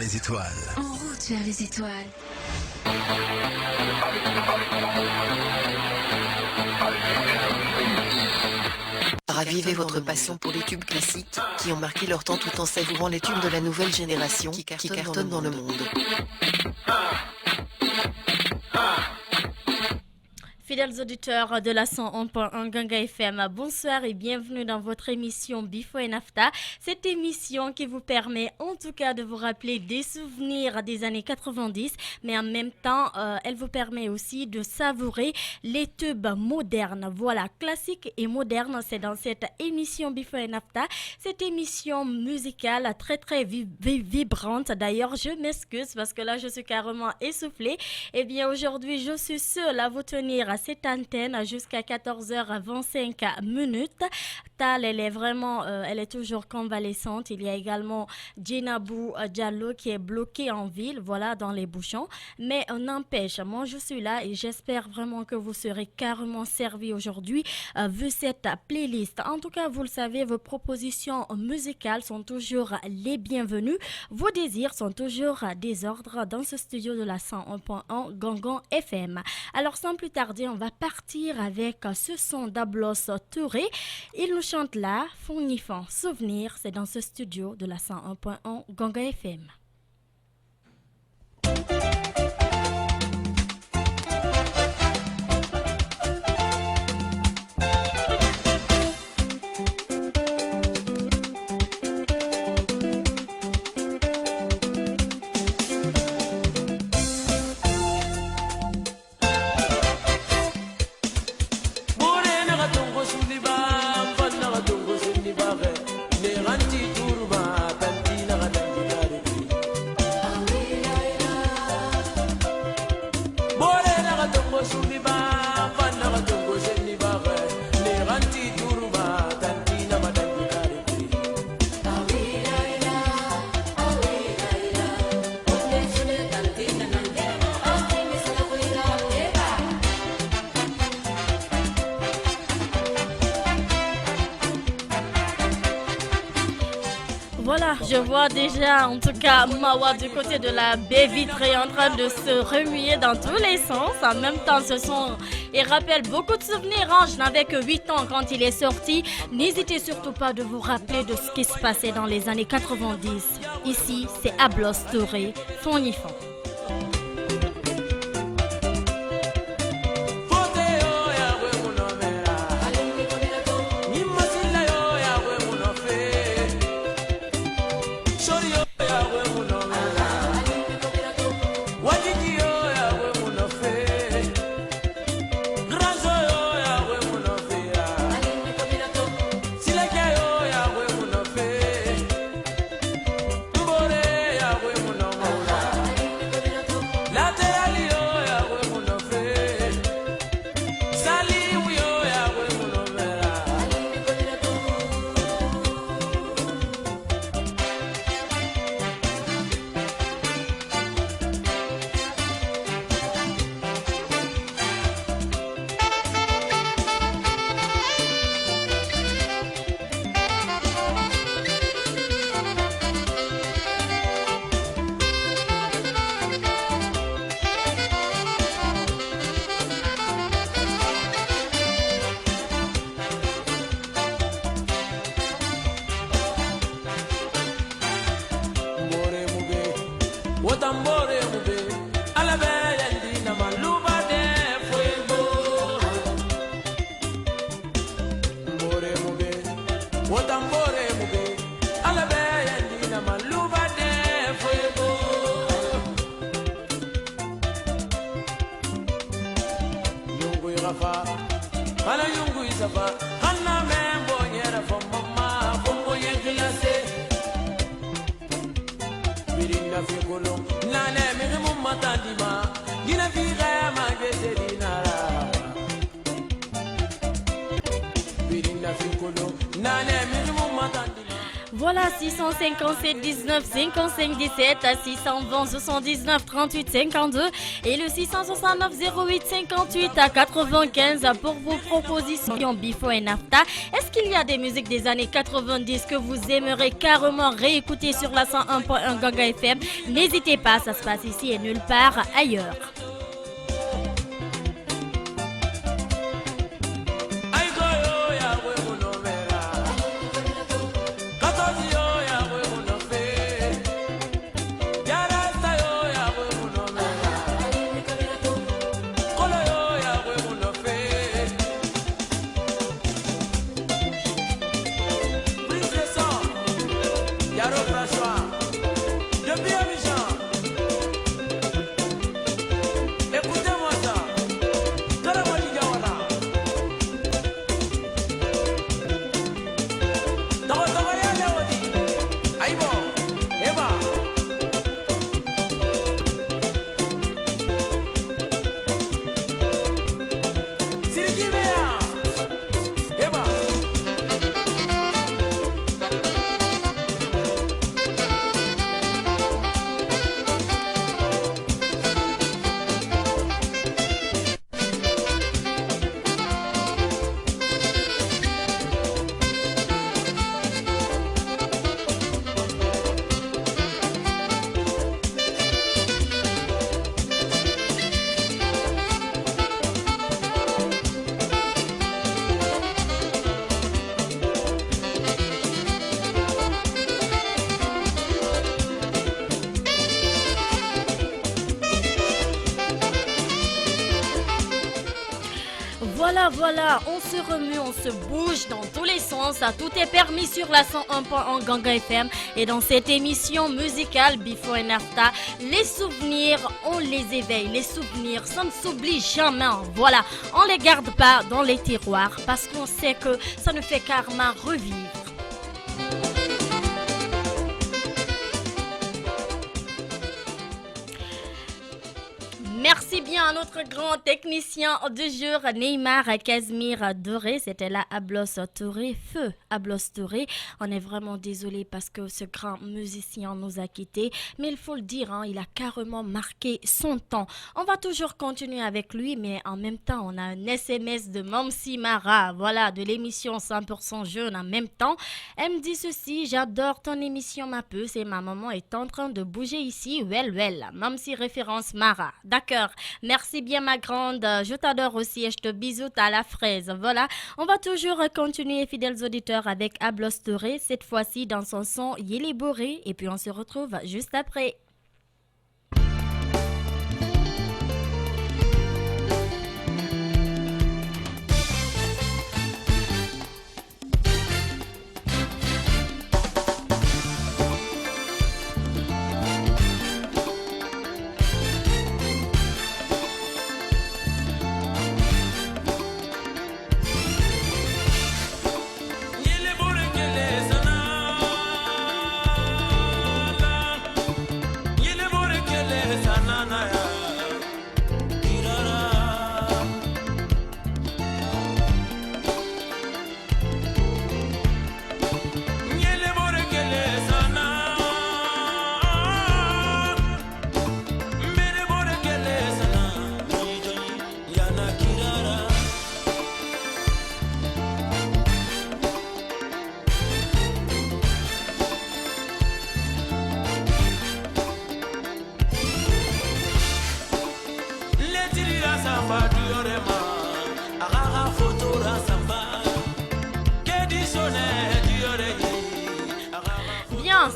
les étoiles. En route vers les étoiles. Ravivez votre passion pour les tubes classiques qui ont marqué leur temps tout en savourant les tubes de la nouvelle génération qui cartonnent dans le monde. Fidèles auditeurs de la 101.1 Ganga FM, bonsoir et bienvenue dans votre émission Bifo et Nafta. Cette émission qui vous permet en tout cas de vous rappeler des souvenirs des années 90, mais en même temps, elle vous permet aussi de savourer les tubes modernes. Voilà, classique et moderne, c'est dans cette émission Bifo et Nafta. Cette émission musicale très très vibrante. D'ailleurs, je m'excuse parce que là, je suis carrément essoufflée. Eh bien, aujourd'hui, je suis seule à vous tenir à cette antenne jusqu'à 14h25 Tal, elle est vraiment, elle est toujours convalescente. Il y a également Djenabou Diallo qui est bloquée en ville, voilà, dans les bouchons. Mais n'empêche, moi je suis là et j'espère vraiment que vous serez carrément servis aujourd'hui vu cette playlist. En tout cas, vous le savez, vos propositions musicales sont toujours les bienvenues. Vos désirs sont toujours des ordres dans ce studio de la 101.1 Gangan FM. Alors sans plus tarder, on va partir avec ce son d'Ablos Touré. Il nous chante là, Fonifant Souvenir, c'est dans ce studio de la 101.1 Ganga FM. Voilà, je vois déjà en tout cas Mawa du côté de la baie vitrée en train de se remuer dans tous les sens. En même temps, ce son, il rappelle beaucoup de souvenirs. Je n'avais que 8 ans quand il est sorti. N'hésitez surtout pas de vous rappeler de ce qui se passait dans les années 90. Ici, c'est Ablos Touré, Fonifant. Voilà, 657 19 55 17 à 620 79 38 52 et le 669 08 58 à 95 pour vos propositions Before and After. Est-ce qu'il y a des musiques des années 90 que vous aimeriez carrément réécouter sur la 101.1 Gaga FM? N'hésitez pas, ça se passe ici et nulle part ailleurs. Voilà, on se remue, on se bouge dans tous les sens, tout est permis sur la 101.1 Ganga FM et dans cette émission musicale Before and After, les souvenirs, on les éveille, les souvenirs, ça ne s'oublie jamais, voilà, on les garde pas dans les tiroirs parce qu'on sait que ça ne fait qu'arma revivre. Merci bien à notre grand technicien du jour, Neymar Casimir Doré. C'était là Ablos Touré, feu Ablos Touré. On est vraiment désolé parce que ce grand musicien nous a quittés. Mais il faut le dire, il a carrément marqué son temps. On va toujours continuer avec lui, mais en même temps, on a un SMS de Mamsi Mara, voilà, de l'émission 100% jeune en même temps. Elle me dit ceci: j'adore ton émission, ma puce, et ma maman est en train de bouger ici. Well, Mamsi référence Mara. D'accord. Merci bien ma grande, je t'adore aussi et je te bisoute à la fraise. Voilà, on va toujours continuer fidèles auditeurs avec Ablos Touré, cette fois-ci dans son son Yéli Boré et puis on se retrouve juste après.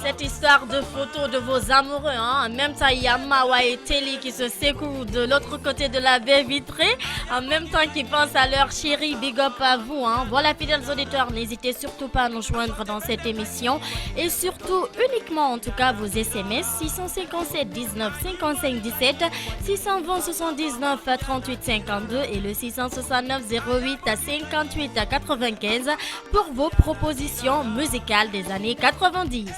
Cette histoire de photos de vos amoureux, en même temps il y a Mawa et Telly qui se secouent de l'autre côté de la baie vitrée, en même temps qu'ils pensent à leur chérie. Big up à vous, Voilà fidèles auditeurs, n'hésitez surtout pas à nous joindre dans cette émission et surtout uniquement en tout cas vos SMS 657 19 55 17 620 79 38 52 et le 669 08 58 95 pour vos propositions musicales des années 90.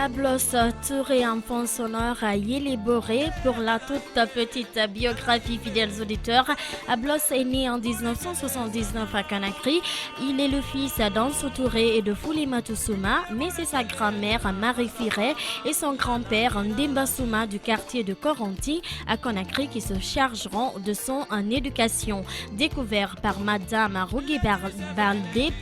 Ablos Touré en fond sonore à élaboré pour la toute petite biographie fidèles auditeurs. Ablos est né en 1979 à Conakry. Il est le fils d'Ansou Touré et de Foulima Toussouma, mais c'est sa grand-mère Marie Firet et son grand-père Ndemba Souma du quartier de Koronti à Conakry qui se chargeront de son éducation. Découvert par Madame Rougui Baldé,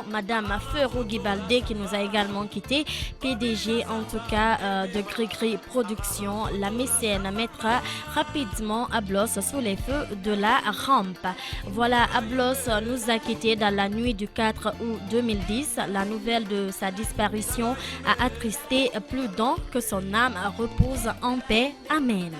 Madame Feu Rougui Baldé qui nous a également quitté, PDG en tout cas de Grigri Productions, la mécène mettra rapidement Ablos sous les feux de la rampe. Voilà, Ablos nous a quittés dans la nuit du 4 août 2010. La nouvelle de sa disparition a attristé plus d'un, que son âme repose en paix. Amen.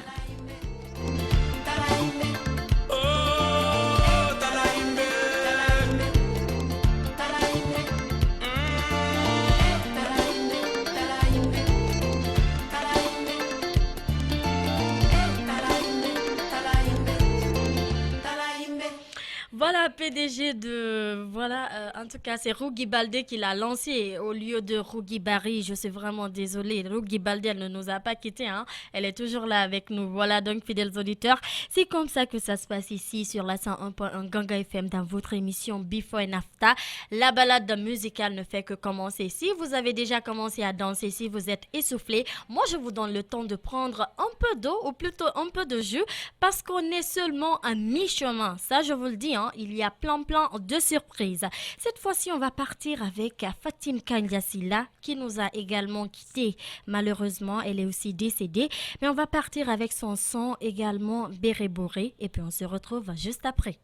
Voilà, PDG de... Voilà, en tout cas, c'est Rougui Baldé qui l'a lancé au lieu de Rougui Barry. Je suis vraiment désolée. Rougui Baldé, elle ne nous a pas quittés. Hein. Elle est toujours là avec nous. Voilà, donc, fidèles auditeurs. C'est comme ça que ça se passe ici sur la 101.1 Ganga FM dans votre émission Before and After. La balade musicale ne fait que commencer. Si vous avez déjà commencé à danser, si vous êtes essoufflé, moi, je vous donne le temps de prendre un peu d'eau ou plutôt un peu de jus parce qu'on est seulement à mi-chemin. Ça, je vous le dis, hein. Il y a plein de surprises. Cette fois-ci, on va partir avec Fatim Kandiasila qui nous a également quittés. Malheureusement, elle est aussi décédée. Mais on va partir avec son son également Béré Boré. Et puis on se retrouve juste après.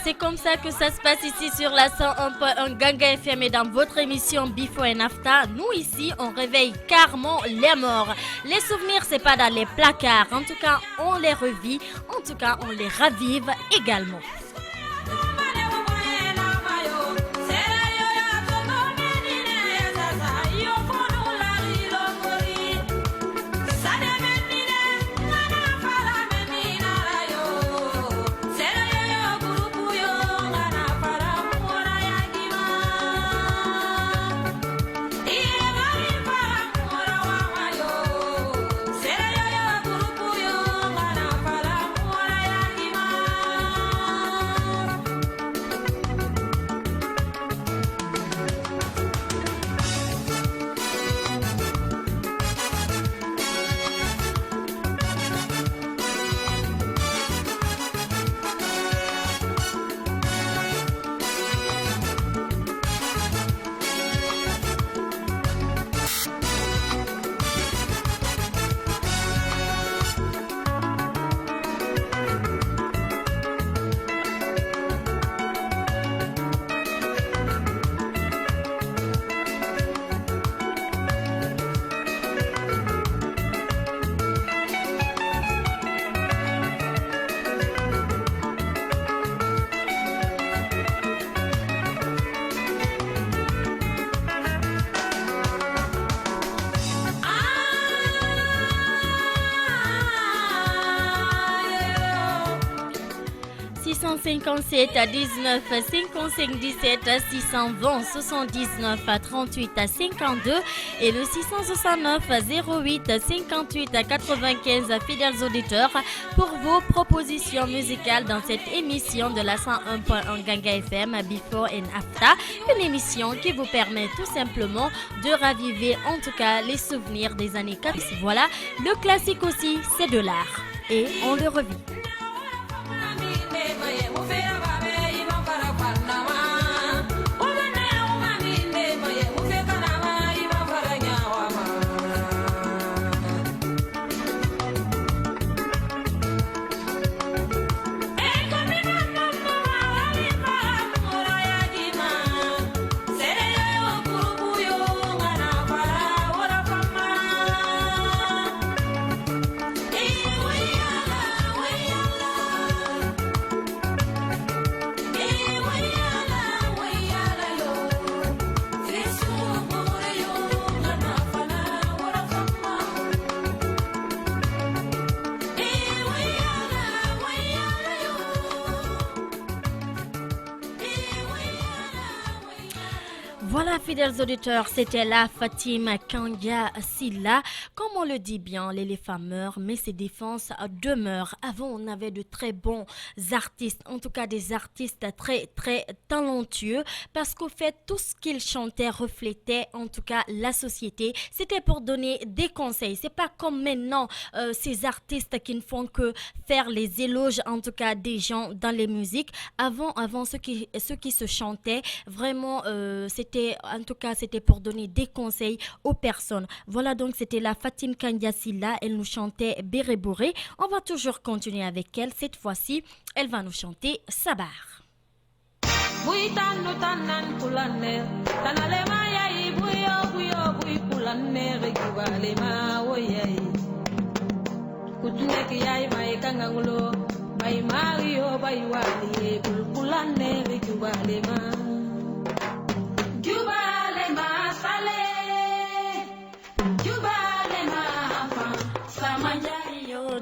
C'est comme ça que ça se passe ici sur la 101.1 Ganga FM et dans votre émission Before and After. Nous ici, on réveille carrément les morts. Les souvenirs, c'est pas dans les placards. En tout cas, on les revit. En tout cas, on les ravive également. 657 19 55 17 620 79 38 52 et le 669 08 58 95 fidèles auditeurs pour vos propositions musicales dans cette émission de la 101.1 Ganga FM Before and After, une émission qui vous permet tout simplement de raviver en tout cas les souvenirs des années 40. Voilà, le classique aussi, c'est de l'art et on le revit. Voilà, fidèles auditeurs, c'était la Fatima Kanga Silla. Comme on le dit bien, l'éléphant meurt, mais ses défenses demeurent. Avant, on avait de très bons artistes, en tout cas des artistes très, très talentueux, parce qu'au fait, tout ce qu'ils chantaient reflétait, en tout cas, la société. C'était pour donner des conseils. C'est pas comme maintenant, ces artistes qui ne font que faire les éloges, en tout cas, des gens dans les musiques. Avant ceux qui se chantaient, vraiment, c'était pour donner des conseils aux personnes. Voilà, donc c'était la Fatima Kanga Silla. Elle nous chantait Béré Bouré. On va toujours continuer avec elle. Cette fois-ci, elle va nous chanter Sabar.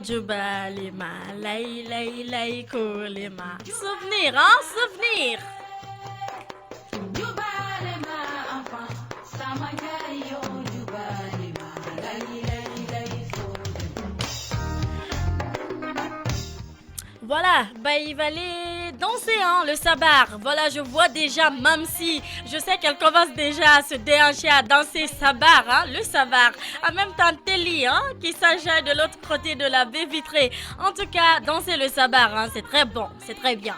Jubalema, lay, lay, lay, kolema. Souvenir, hein, souvenir. Jubalema, enfant, Samagayo, Jubalema, lay, lay, lay, voilà, bah il va aller danser, hein, le sabar. Voilà, je vois déjà Mamsi. Je sais qu'elle commence déjà à se déhancher, à danser sabar, hein, le sabar. En même temps, Telly, hein, qui s'agitait de l'autre côté de la baie vitrée. En tout cas, danser le sabar, hein, c'est très bon, c'est très bien.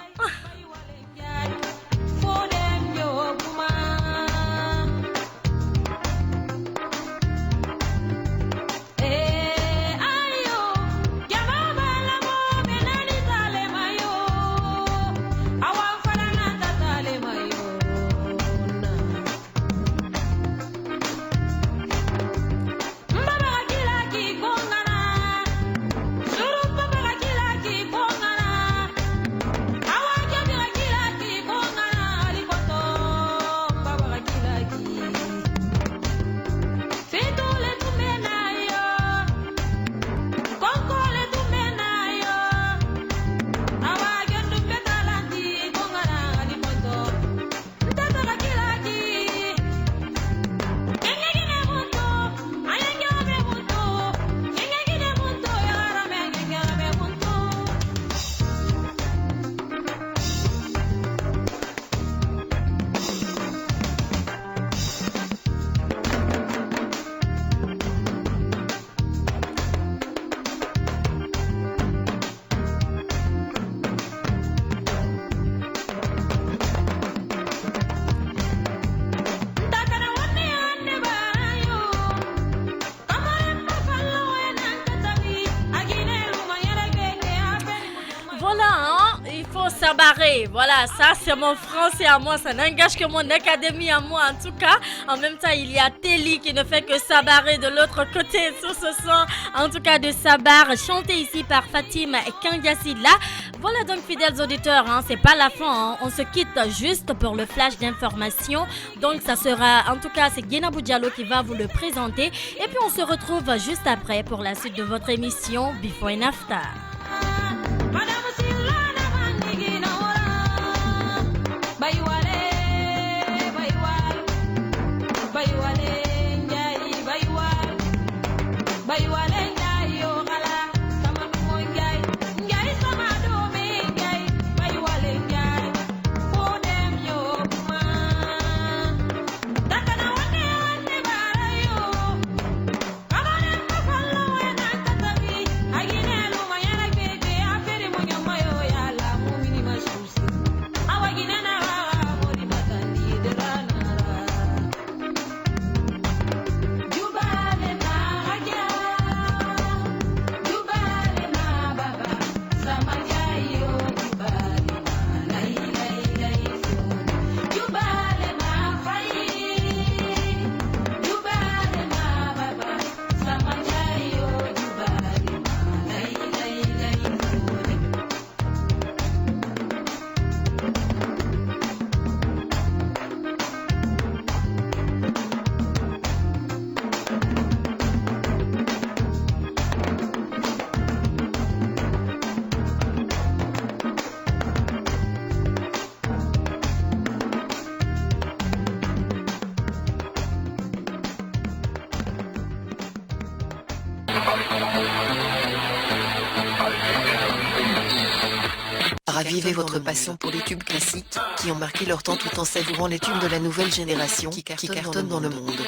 Sabaré, voilà, ça c'est mon français à moi, ça n'engage que mon académie à moi en tout cas. En même temps, il y a Telly qui ne fait que sabarer de l'autre côté sur ce son, en tout cas de sabar, chanté ici par Fatima Kanga Silla. Voilà donc fidèles auditeurs, hein, c'est pas la fin, hein. On se quitte juste pour le flash d'information. Donc ça sera, en tout cas c'est Guinabou Diallo qui va vous le présenter. Et puis on se retrouve juste après pour la suite de votre émission Before and After. Ravivez votre passion pour les tubes classiques qui ont marqué leur temps tout en savourant les tubes de la nouvelle génération qui cartonnent dans le monde.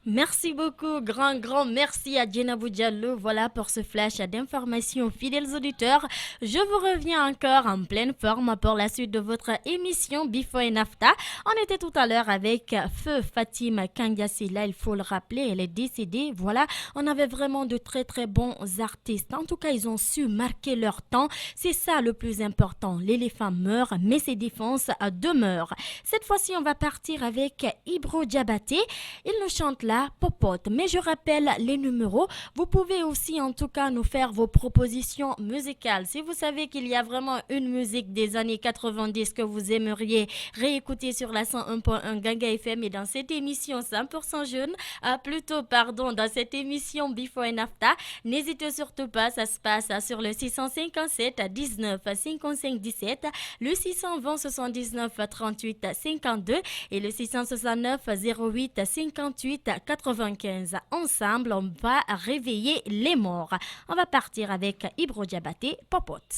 Merci beaucoup, grand merci à Djenabou Diallo. Voilà pour ce flash d'informations, fidèles auditeurs. Je vous reviens encore en pleine forme pour la suite de votre émission Before et Nafta. On était tout à l'heure avec Feu Fatima Kandiassi. Là, il faut le rappeler, elle est décédée. Voilà, on avait vraiment de très bons artistes. En tout cas, ils ont su marquer leur temps. C'est ça le plus important. L'éléphant meurt, mais ses défenses demeurent. Cette fois-ci, on va partir avec Ibro Diabaté. Il nous chante là Popote. Mais je rappelle les numéros. Vous pouvez aussi en tout cas nous faire vos propositions musicales. Si vous savez qu'il y a vraiment une musique des années 90 que vous aimeriez réécouter sur la 101.1 Ganga FM et dans cette émission 100% jeune, dans cette émission Before and After, n'hésitez surtout pas, ça se passe sur le 657 19 55 17, le 620 79 38 52 et le 669 08 58 95. Ensemble, on va réveiller les morts. On va partir avec Ibro Diabaté, Popote.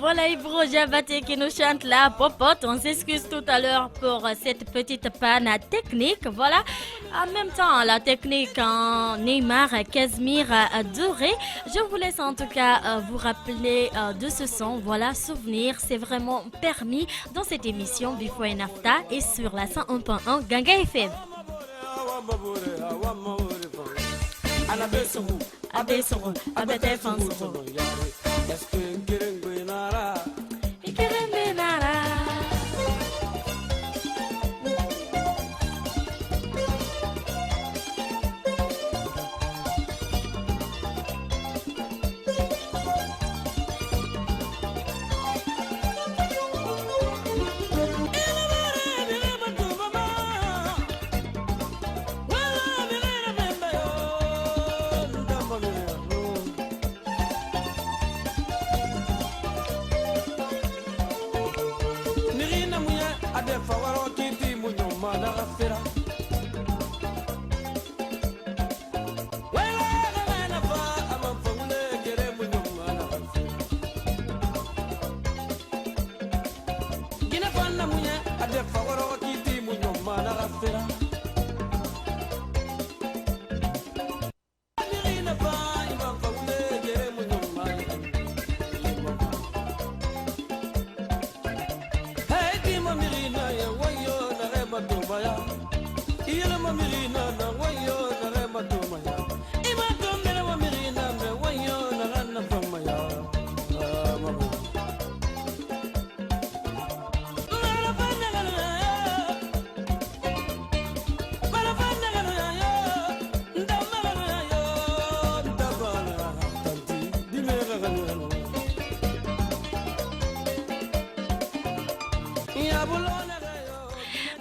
Voilà Ibro Diabaté qui nous chante la Popote. On s'excuse tout à l'heure pour cette petite panne technique. Voilà, en même temps la technique en Neymar, Casimir, Doré. Je vous laisse en tout cas vous rappeler de ce son. Voilà, souvenir, c'est vraiment permis dans cette émission Before and After et sur la 101.1 Ganga FM.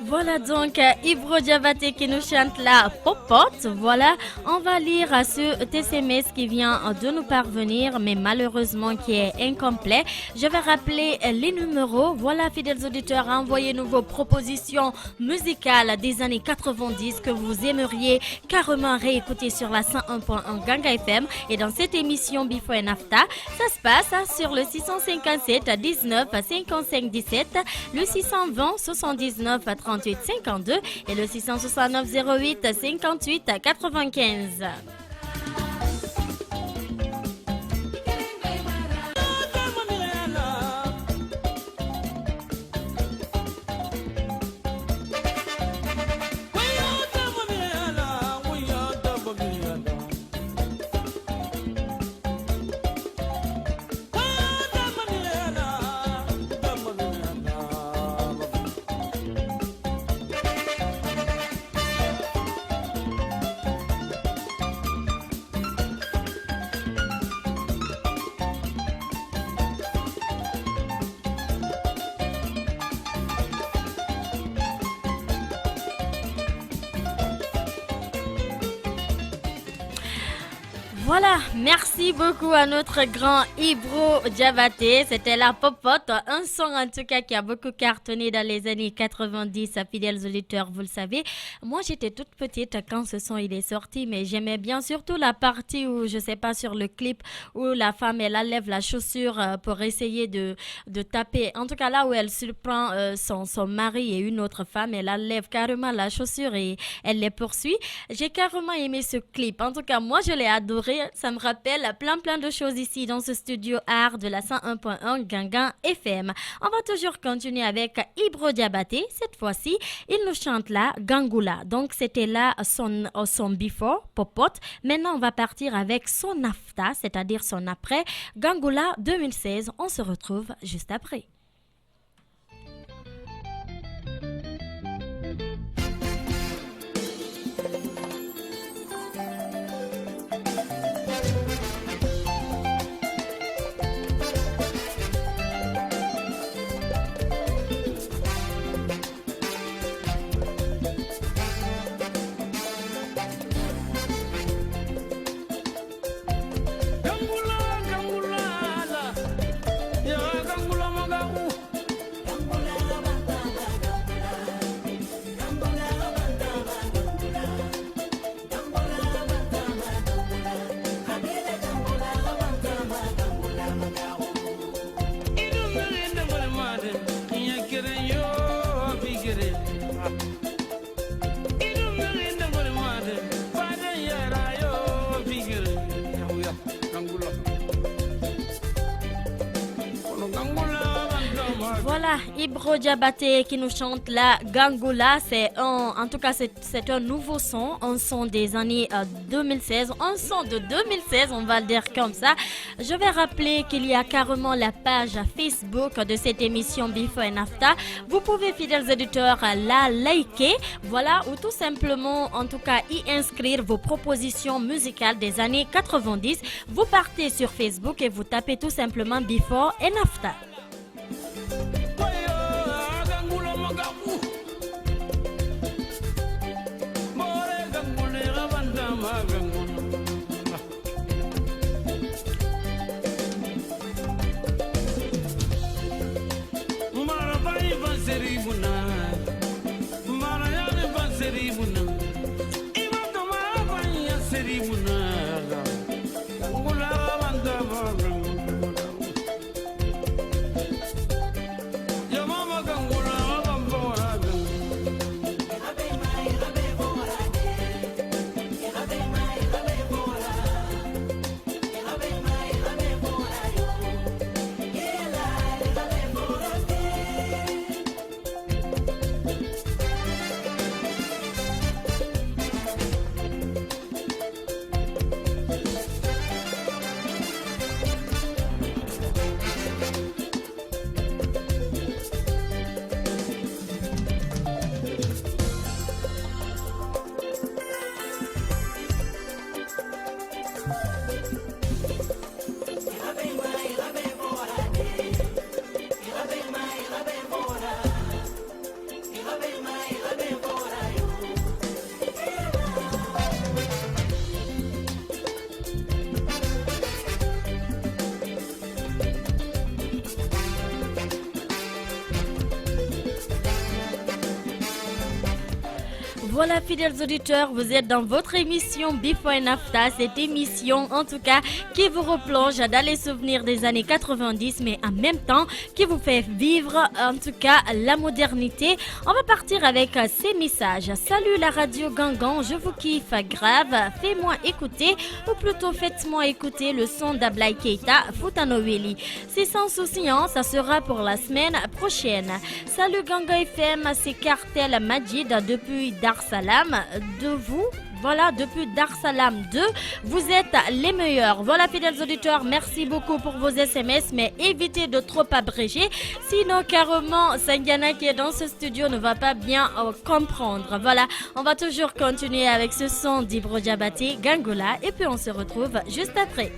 Voilà donc Ibro Diabaté qui nous chante la popote. Voilà, on va lire ce TSMS qui vient de nous parvenir, mais malheureusement qui est incomplet. Je vais rappeler les numéros. Voilà, fidèles auditeurs, envoyez-nous vos propositions musicales des années 90 que vous aimeriez carrément réécouter sur la 101.1 Ganga FM. Et dans cette émission Before and After, ça se passe sur le 657 19 55 17, le 620 79 38 52 et le 669 08 58 95. Voilà, merci beaucoup à notre grand Ibro Diabaté. C'était la popote, un son en tout cas qui a beaucoup cartonné dans les années 90, fidèles auditeurs, vous le savez. Moi, j'étais toute petite quand ce son il est sorti, mais j'aimais bien surtout la partie où, je sais pas, sur le clip, où la femme, elle enlève la chaussure pour essayer de taper. En tout cas, là où elle surprend son mari et une autre femme, elle enlève carrément la chaussure et elle les poursuit. J'ai carrément aimé ce clip. En tout cas, moi, je l'ai adoré. Ça me rappelle plein de choses ici dans ce studio art de la 101.1 Gangan FM. On va toujours continuer avec Ibro Diabaté. Cette fois-ci, il nous chante là Gangoula. Donc c'était là son before, popote. Maintenant, on va partir avec son after, c'est-à-dire son après. Gangoula 2016. On se retrouve juste après. Voilà, Ibro Diabaté qui nous chante la Gangoula. En tout cas, c'est un nouveau son, un son des années 2016, un son de 2016, on va le dire comme ça. Je vais rappeler qu'il y a carrément la page Facebook de cette émission Before and After. Vous pouvez, fidèles auditeurs, la liker, voilà, ou tout simplement, en tout cas, y inscrire vos propositions musicales des années 90. Vous partez sur Facebook et vous tapez tout simplement Before and After. Voilà, fidèles auditeurs, vous êtes dans votre émission Before and After, cette émission en tout cas qui vous replonge dans les souvenirs des années 90, mais en même temps qui vous fait vivre en tout cas la modernité. On va partir avec ces messages. Salut la radio Gangan, je vous kiffe grave, fais-moi écouter, ou plutôt faites-moi écouter le son d'Ablaï Keita, Futanoweli. C'est sans souci, hein, ça sera pour la semaine prochaine. Salut Ganga FM, c'est Cartel Majid depuis Dar Salam. De vous, voilà, depuis Dar Salam 2, vous êtes les meilleurs. Voilà, fidèles auditeurs, merci beaucoup pour vos SMS, mais évitez de trop abréger, sinon carrément Sangiana qui est dans ce studio ne va pas bien comprendre. Voilà, on va toujours continuer avec ce son d'Ibro Diabaté, Gangola, et puis on se retrouve juste après.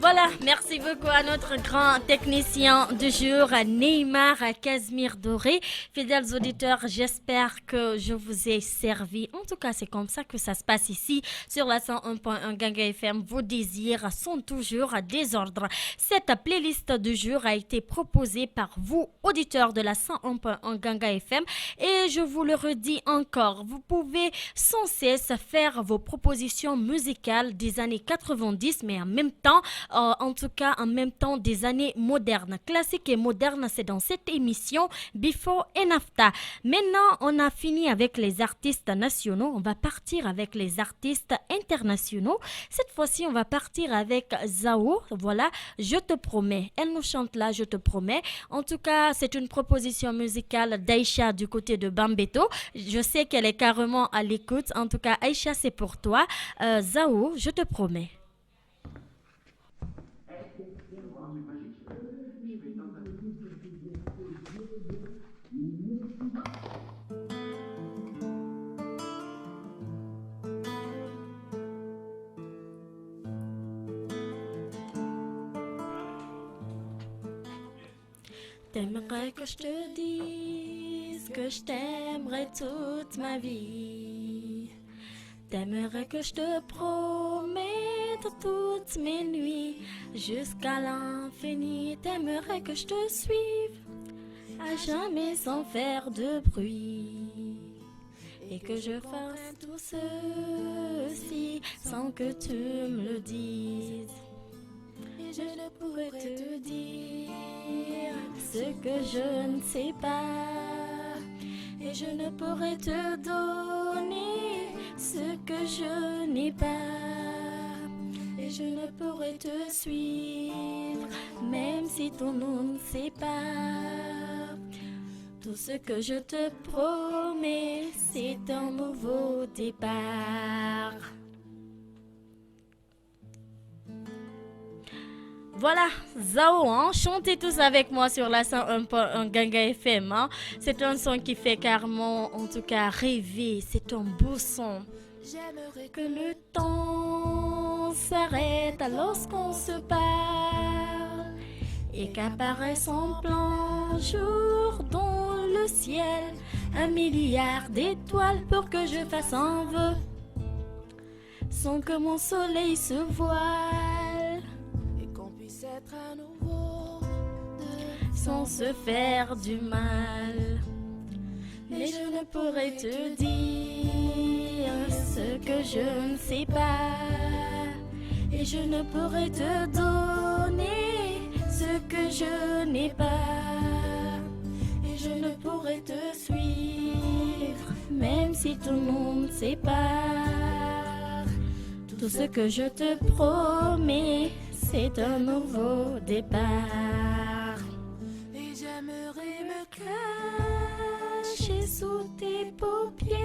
Voilà, merci beaucoup à notre grand technicien du jour, Neymar Casimir Doré. Fidèles auditeurs, j'espère que je vous ai servi. En tout cas, c'est comme ça que ça se passe ici sur la 101.1 Ganga FM. Vos désirs sont toujours à désordre. Cette playlist du jour a été proposée par vous, auditeurs de la 101.1 Ganga FM. Et je vous le redis encore, vous pouvez sans cesse faire vos propositions musicales des années 90, mais en même temps, en même temps des années modernes. Classique et moderne, c'est dans cette émission Before and After. Maintenant, on a fini avec les artistes nationaux. On va partir avec les artistes internationaux. Cette fois-ci, on va partir avec Zao. Voilà, Je te promets. Elle nous chante là, Je te promets. En tout cas, c'est une proposition musicale d'Aïcha du côté de Bambeto. Je sais qu'elle est carrément à l'écoute. En tout cas, Aïcha, c'est pour toi. Zao, Je te promets. T'aimerais que je te dise que je t'aimerais toute ma vie. T'aimerais que je te promette toutes mes nuits jusqu'à l'infini. T'aimerais que je te suive à jamais sans faire de bruit. Et que je fasse tout ceci sans que tu me le dises. Et je ne pourrais te dire ce que je ne sais pas. Et je ne pourrais te donner ce que je n'ai pas. Et je ne pourrais te suivre même si ton nom ne sait pas. Tout ce que je te promets, c'est un nouveau départ. Voilà, Zao, hein? Chantez tous avec moi sur la 101.1 Ganga FM. Hein? C'est un son qui fait carrément, en tout cas, rêver. C'est un beau son. J'aimerais que le temps s'arrête lorsqu'on se parle et qu'apparaisse en plein jour dans le ciel 1 milliard d'étoiles pour que je fasse un vœu sans que mon soleil se voile. Être à nouveau sans se faire du mal. Mais je ne pourrais te dire ce que je ne sais pas. Et je ne pourrais te donner ce que je n'ai pas. Et je ne pourrais te suivre même si tout le monde sait pas. Tout ce que je te promets, c'est un nouveau départ. Et j'aimerais me cacher sous tes paupières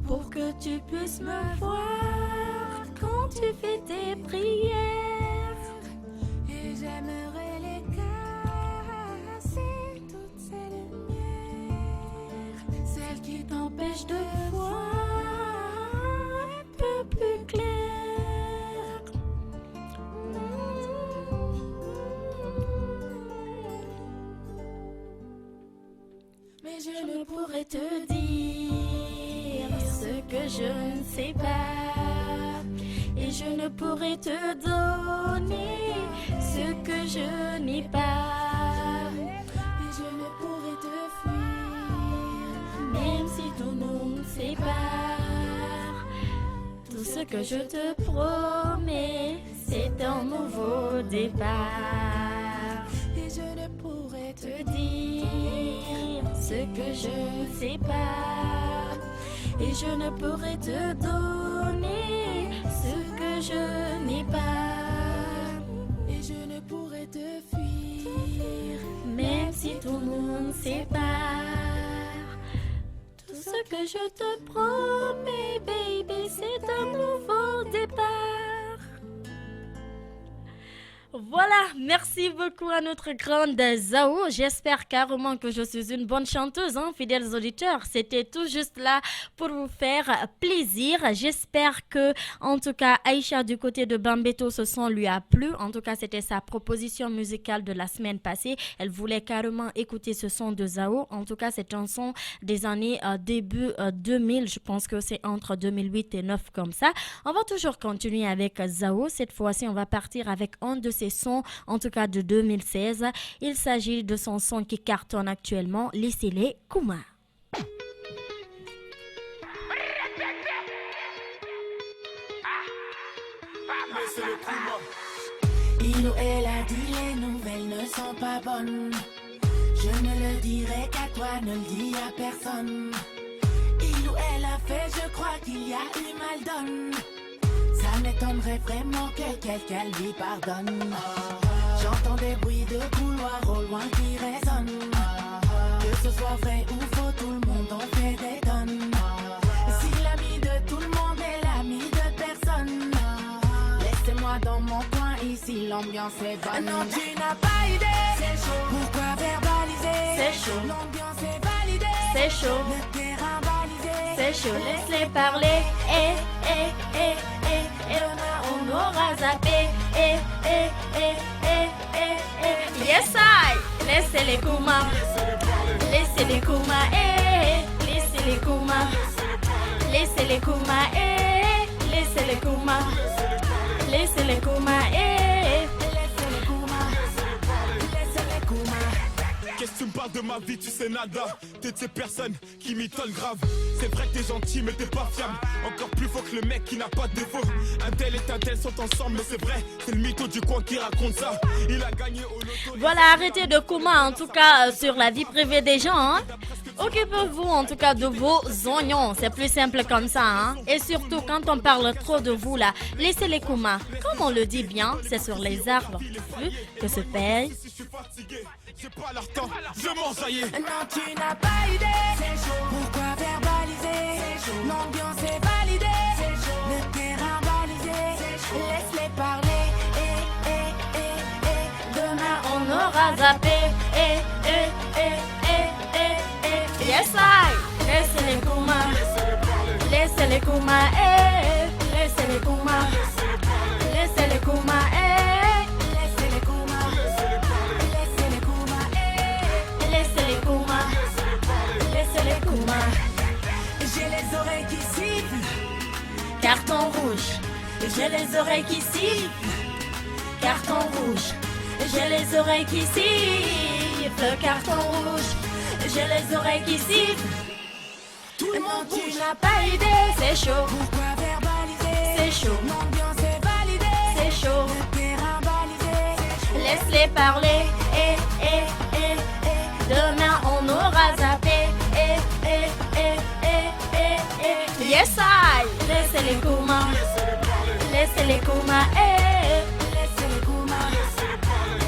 pour que tu puisses me voir quand tu fais tes prières. Et j'aimerais les casser, toutes ces lumières, celles qui t'empêchent de voir un peu plus clair. je ne sais pas. Et je ne pourrai te donner ce que je n'ai pas. Et je ne pourrai te fuir, même si tout le monde sépare. Tout ce que je te promets, c'est un nouveau départ. Et je ne pourrai te dire ce que je ne sais pas. Et je ne pourrai te donner ce que je n'ai pas. Et je ne pourrai te fuir, même si tout le monde sépare. Tout ce que je te promets, baby, c'est un nouveau départ. Voilà, merci beaucoup à notre grande Zao. J'espère carrément que je suis une bonne chanteuse, hein, fidèles auditeurs. C'était tout juste là pour vous faire plaisir. J'espère que, en tout cas, Aïcha du côté de Bambeto, ce son lui a plu. En tout cas, c'était sa proposition musicale de la semaine passée. Elle voulait carrément écouter ce son de Zao. En tout cas, c'est un son des années début 2000. Je pense que c'est entre 2008 et 2009 comme ça. On va toujours continuer avec Zao. Cette fois-ci, on va partir avec un de ses sons, en tout cas de 2016. Il s'agit de son son qui cartonne actuellement, Laissez-les Kuma. Il ou elle a dit les nouvelles ne sont pas bonnes. Je ne le dirai qu'à toi, ne le dis à personne. Il ou elle a fait, je crois qu'il y a eu mal donne. Ça m'étonnerait vraiment que quelqu'un lui pardonne. J'entends des bruits de couloir au loin qui résonnent. Que ce soit vrai ou faux, tout le monde en fait des tonnes. Si l'ami de tout le monde est l'ami de personne, laissez-moi dans mon coin, ici l'ambiance est bonne. Non, tu n'as pas idée, c'est chaud. Pourquoi verbaliser? C'est chaud. L'ambiance est validée, c'est chaud. Le terrain balisé, c'est chaud. Laisse-les parler. Demain on aura zappé. Yes I. Laissez-les Kuma. Laissez-les Kuma. Laissez-les Kuma. Laissez-les Kuma. Laissez-les Kuma. Laissez-les Kuma. Qu'est-ce que tu me parles de ma vie, tu sais nada. T'es de ces personnes qui m'étonnent grave. C'est vrai que t'es gentil mais t'es pas fiable. Encore plus faux que le mec qui n'a pas de défaut. Un tel et un tel sont ensemble mais c'est vrai. C'est le mytho du coin qui raconte ça. Il a gagné au loto. Voilà, arrêtez de Kuma en tout cas sur la vie privée des gens, hein. Occupez-vous en tout cas de vos oignons, c'est plus simple comme ça, hein. Et surtout quand on parle trop de vous là, laissez les Kuma. Comme on le dit bien, c'est sur les arbres que se paye. Si je suis fatigué, j'ai pas leur temps, je m'en ça y est. non, tu n'as pas idée, c'est chaud. Pourquoi verbaliser? C'est chaud. L'ambiance est validée, c'est chaud. Le terrain balisé, c'est chaud. Laisse-les parler, Demain on aura zappé. Yes I. Laissez-les Kuma. Laissez-les Kuma. Laissez-les Kuma. Laissez-les Kuma. laisse-les Kuma. Laisse-les Kuma. Laissez-les Kuma. Laissez-les Kuma. J'ai les oreilles qui sifflent, Carton rouge. J'ai les oreilles qui sifflent. Carton rouge. J'ai les oreilles qui sifflent. Carton rouge. J'ai les oreilles qui sifflent. tout le monde Tu bouge. n'as pas idée. C'est chaud. Pourquoi verbaliser? C'est chaud. L'ambiance est validée, C'est chaud. le terrain balisé, Laisse-les parler. Demain on aura zappé. Yes I. Laissez-les Kuma. Laissez-les Kuma. laisse-les Kuma.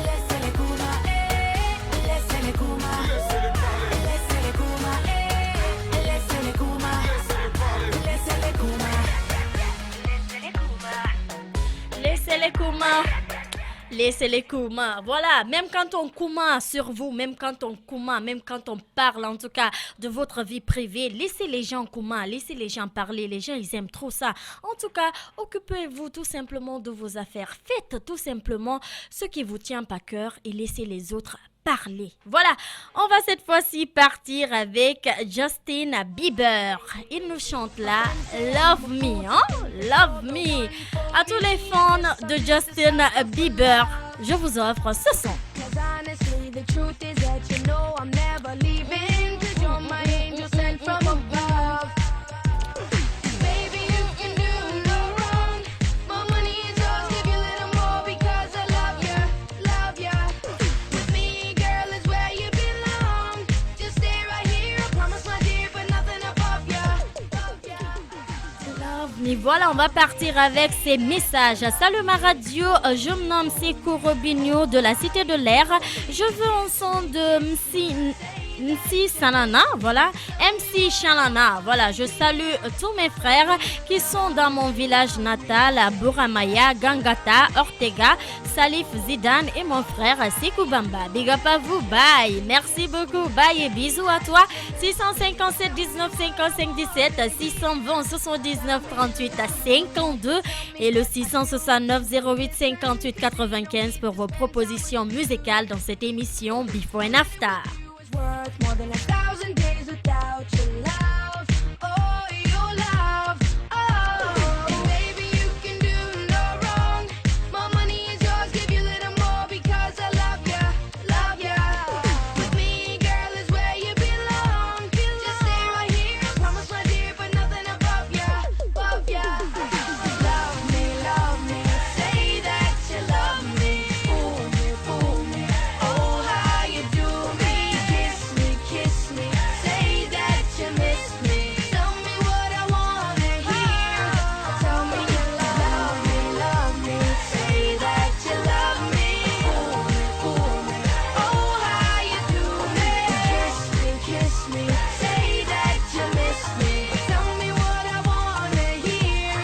Laisse-les Kuma. Laisse-les Kuma. Laisse-les Kuma. Laisse-les Kuma. Laisse-les Kuma. Laissez-les Kuma. Laissez-les Kuma. Voilà, même quand on Kuma sur vous, même quand on Kuma, même quand on parle en tout cas de votre vie privée, laissez les gens Kuma, laissez les gens parler. Les gens, ils aiment trop ça. En tout cas, occupez-vous tout simplement de vos affaires. Faites tout simplement ce qui vous tient à cœur et laissez les autres parler. Voilà, on va cette fois-ci partir avec Justin Bieber. Il nous chante là Love Me, hein? Love Me. À tous les fans de Justin Bieber, je vous offre ce son. Voilà, on va partir avec ces messages. Salut ma radio, je me nomme Sekou Robinho de la Cité de l'Air. Je veux un son de MC Sanana, voilà, MC Shalana, voilà, je salue tous mes frères qui sont dans mon village natal, Buramaya, Gangata, Ortega, Salif Zidane et mon frère Sekou Bamba. Big up à vous, bye, merci beaucoup, bye et bisous à toi. 657 19 55 17, 620 79 38 à 52 et le 669 08 58 95 pour vos propositions musicales dans cette émission Before and After. Worth more than 1,000 days without your love. Oh, your love. Oh, baby, you can do no wrong. My money is yours, give you a little more because I love ya, love ya. With me, girl, is where you belong. Just stay right here, I promise, my dear, but nothing above ya, above ya. Love me, say that you love me. Fool me, oh, how you do me. Kiss me, say that you miss me. Tell me what I wanna hear. Tell me you love me. Say that you love me. Fool me, oh how you do me. Kiss me, say that you miss me. Tell me what I wanna hear.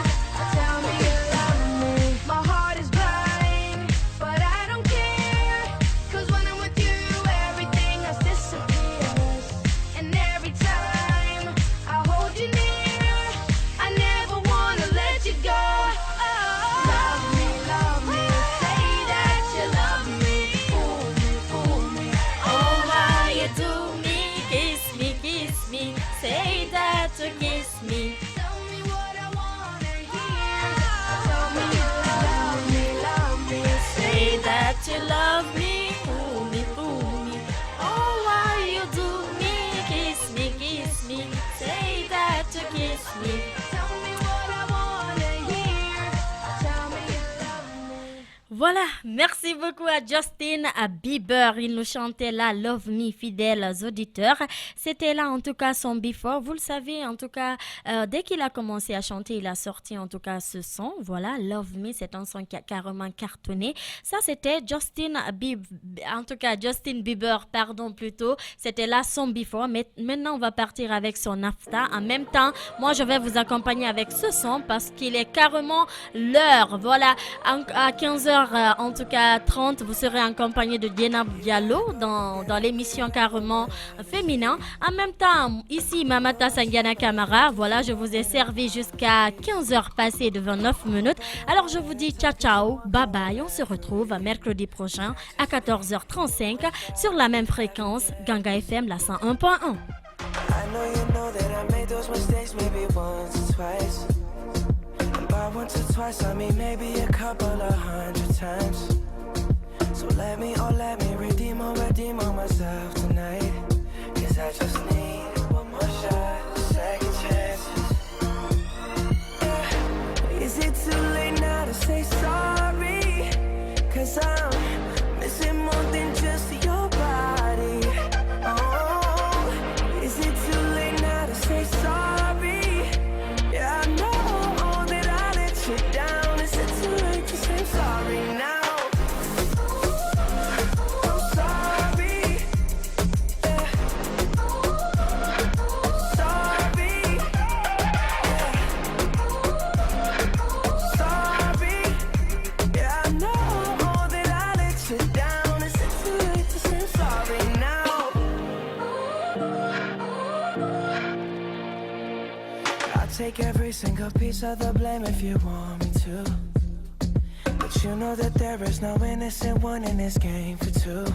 Tell me you love me. My heart is blind, but I don't care. 'Cause when I'm with you, everything else disappears. And every time I hold you near, I never wanna let you go. Oh, love me, say that you love me. Fool me, Oh, how you do me, kiss me, say that you kiss me. tell me what I wanna hear. Tell me you love me. Say that you love me, fool me. Oh, why you do me, kiss me, say that you kiss me. Tell me what I wanna hear. Tell me you love me. Voilà, merci beaucoup à Justin Bieber. Il nous chantait là Love Me, fidèles auditeurs. C'était là en tout cas son before. Vous le savez, en tout cas, dès qu'il a commencé à chanter, il a sorti en tout cas ce son. Voilà, Love Me, c'est un son qui a carrément cartonné. Ça, c'était Justin Bieber, pardon, plutôt. C'était là son before. Mais maintenant, on va partir avec son after. En même temps, moi, je vais vous accompagner avec ce son parce qu'il est carrément l'heure. Voilà, à 15h, en tout cas 30, vous serez en compagnie de Diana Diallo dans l'émission carrément féminin. En même temps, ici, Mamata Sangiana Camara. Voilà, je vous ai servi jusqu'à 15h passées de 29 minutes. Alors, je vous dis ciao, ciao, bye bye. On se retrouve mercredi prochain à 14h35 sur la même fréquence, Ganga FM, la 101.1. I know you know that I made those mistakes maybe once or twice. And by once or twice, I mean maybe a couple of 100 times. So let me redeem on myself tonight. 'Cause I just need one more shot, a second chance. Yeah. Is it too late now to say sorry? 'Cause I'm missing more than just your body. Oh, is it too late now to say sorry? Yeah, I know that I let you down. Is it too late to say sorry now? I'm sorry. Yeah. Sorry. Yeah. Sorry. Yeah, I know that I let you down. Is it too late to say sorry now? I'll take every single piece of the blame if you want me to. But you know that there is no innocent one in this game for two.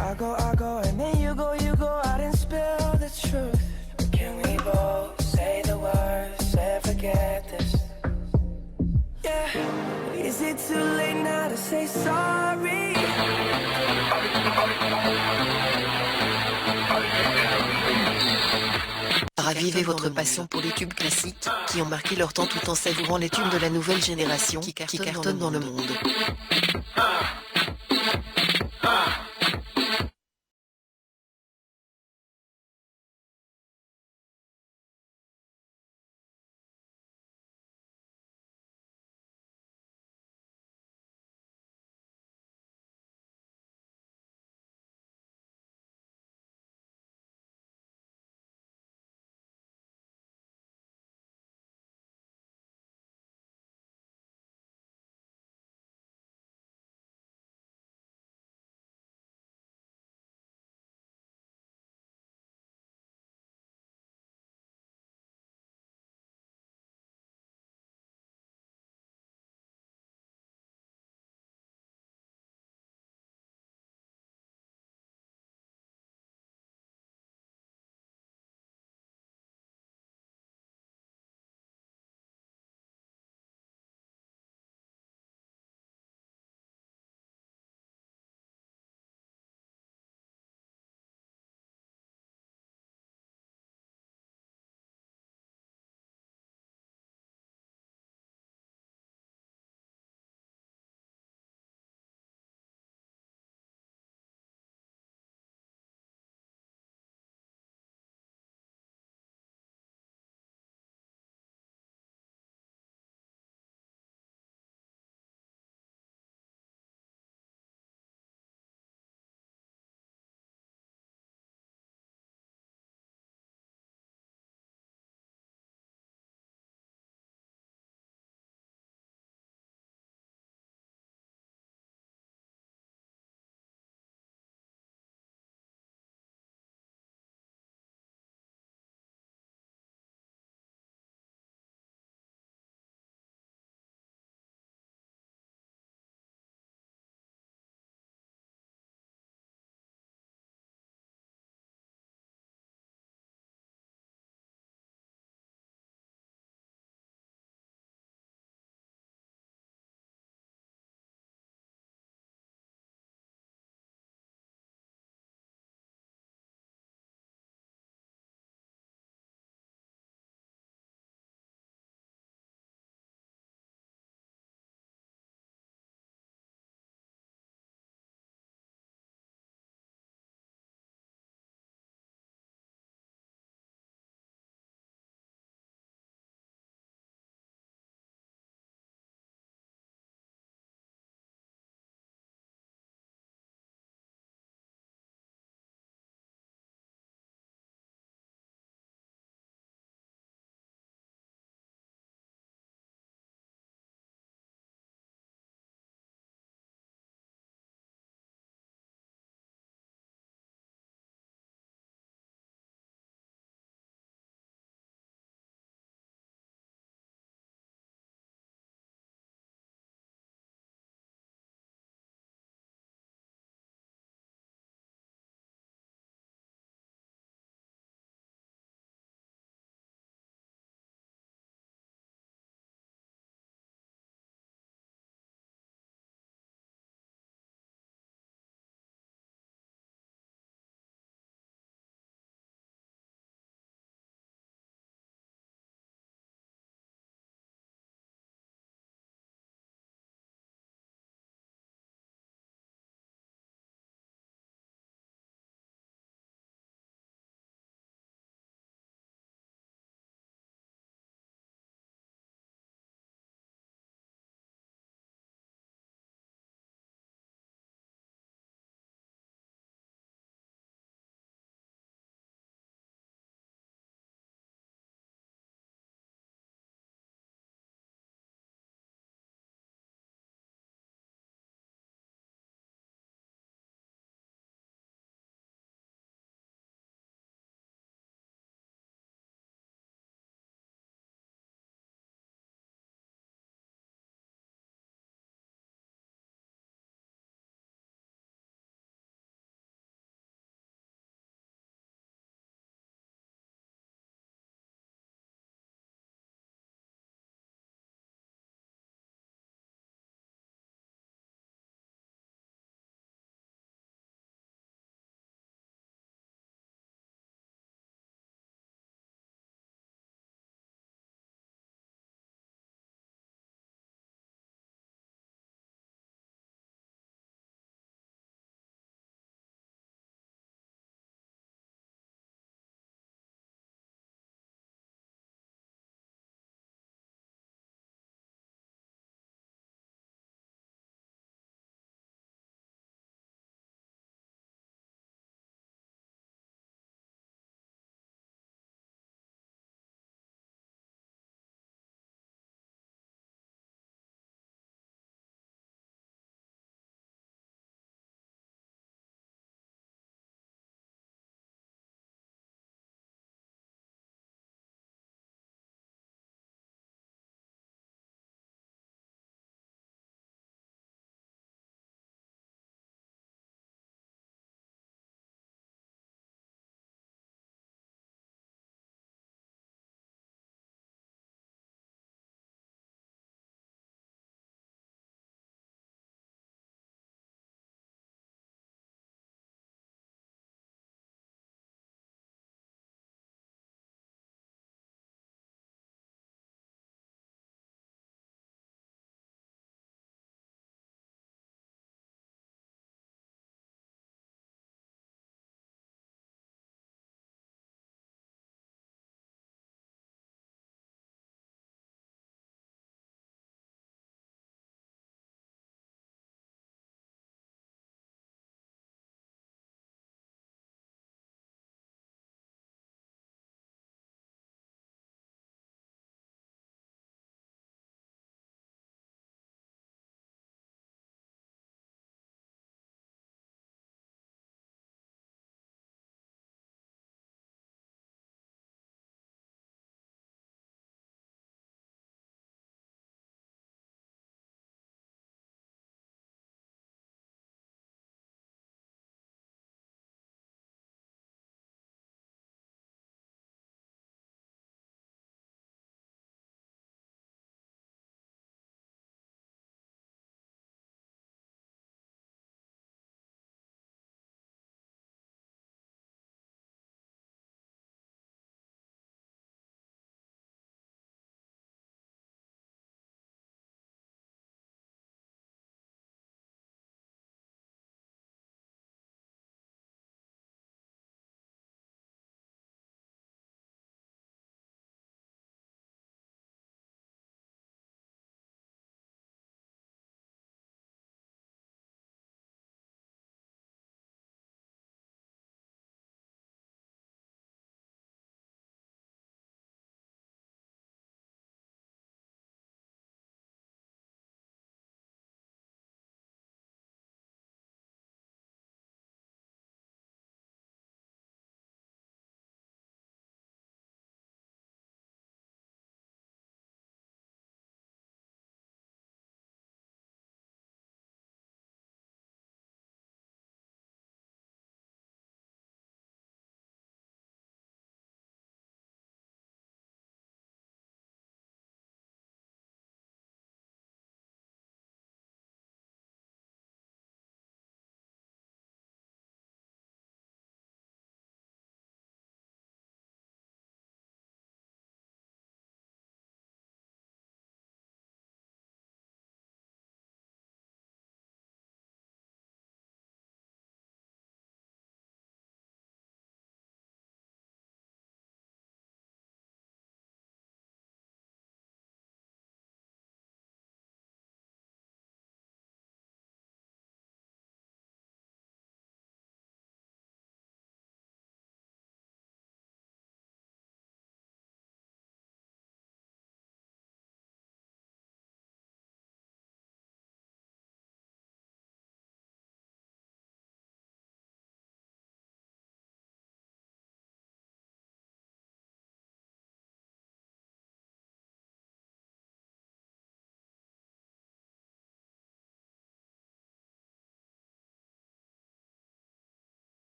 I go, and then you go out and spill the truth. Can we both say the words and forget this? Yeah, is it too late now to say sorry? Ravivez votre passion pour les tubes classiques qui ont marqué leur temps tout en savourant les tubes de la nouvelle génération qui cartonnent dans le monde.